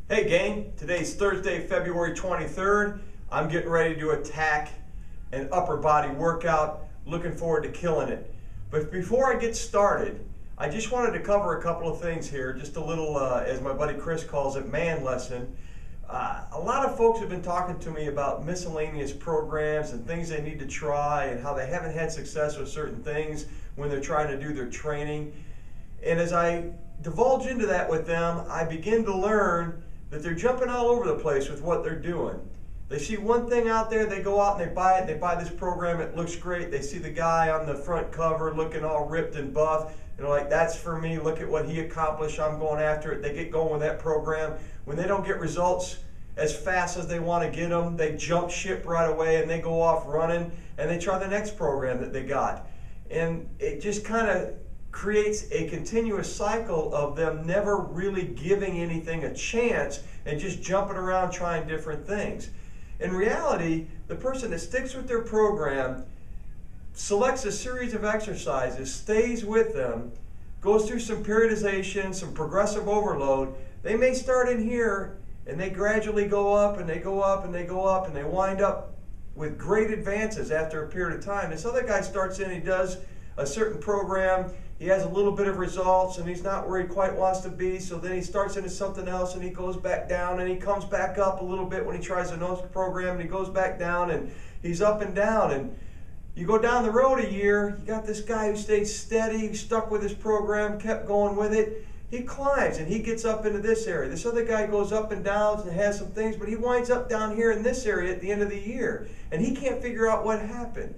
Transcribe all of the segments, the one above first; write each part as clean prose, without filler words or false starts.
Hey gang, today's Thursday, February 23rd. I'm getting ready to attack an upper body workout. Looking forward to killing it. But before I get started, I just wanted to cover a couple of things here. Just a little, as my buddy Chris calls it, man lesson. A lot of folks have been talking to me about miscellaneous programs and things they need to try and how they haven't had success with certain things when they're trying to do their training. And as I divulge into that with them, I begin to learn that they're jumping all over the place with what they're doing. They see one thing out there, they go out and they buy it, they buy this program, it looks great, they see the guy on the front cover looking all ripped and buff, and they're like, that's for me, look at what he accomplished, I'm going after it. They get going with that program. When they don't get results as fast as they want to get them, they jump ship right away and they go off running and they try the next program that they got. And it just kind of creates a continuous cycle of them never really giving anything a chance and just jumping around trying different things. In reality, the person that sticks with their program, selects a series of exercises, stays with them, goes through some periodization, some progressive overload. They may start in here and they gradually go up and they go up and they go up and they wind up with great advances after a period of time. This other guy starts in, he does a certain program, he has a little bit of results and he's not where he quite wants to be, so then he starts into something else and he goes back down and he comes back up a little bit when he tries the next program and he goes back down and he's up and down. And you go down the road a year, you got this guy who stayed steady, stuck with his program, kept going with it. He climbs and he gets up into this area. This other guy goes up and down and has some things, but he winds up down here in this area at the end of the year and he can't figure out what happened.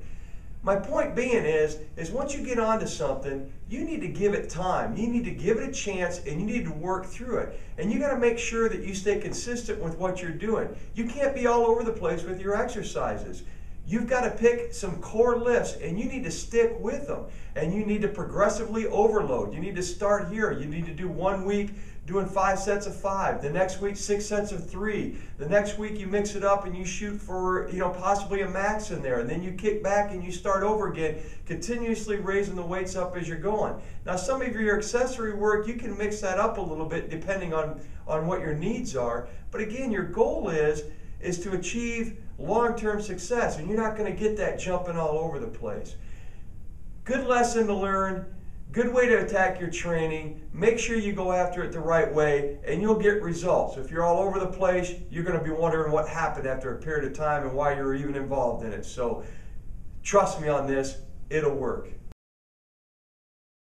My point being is once you get onto something, you need to give it time. You need to give it a chance and you need to work through it. And you got to make sure that you stay consistent with what you're doing. You can't be all over the place with your exercises. You've got to pick some core lifts and you need to stick with them. And you need to progressively overload. You need to start here. You need to do 1 week doing 5 sets of 5. The next week, 6 sets of 3. The next week you mix it up and you shoot for, possibly a max in there. And then you kick back and you start over again, continuously raising the weights up as you're going. Now some of your accessory work, you can mix that up a little bit depending on what your needs are. But again, your goal is to achieve long-term success, and you're not going to get that jumping all over the place. Good lesson to learn, good way to attack your training. Make sure you go after it the right way and you'll get results. If you're all over the place, you're going to be wondering what happened after a period of time and why you're even involved in it. So trust me on this, it'll work.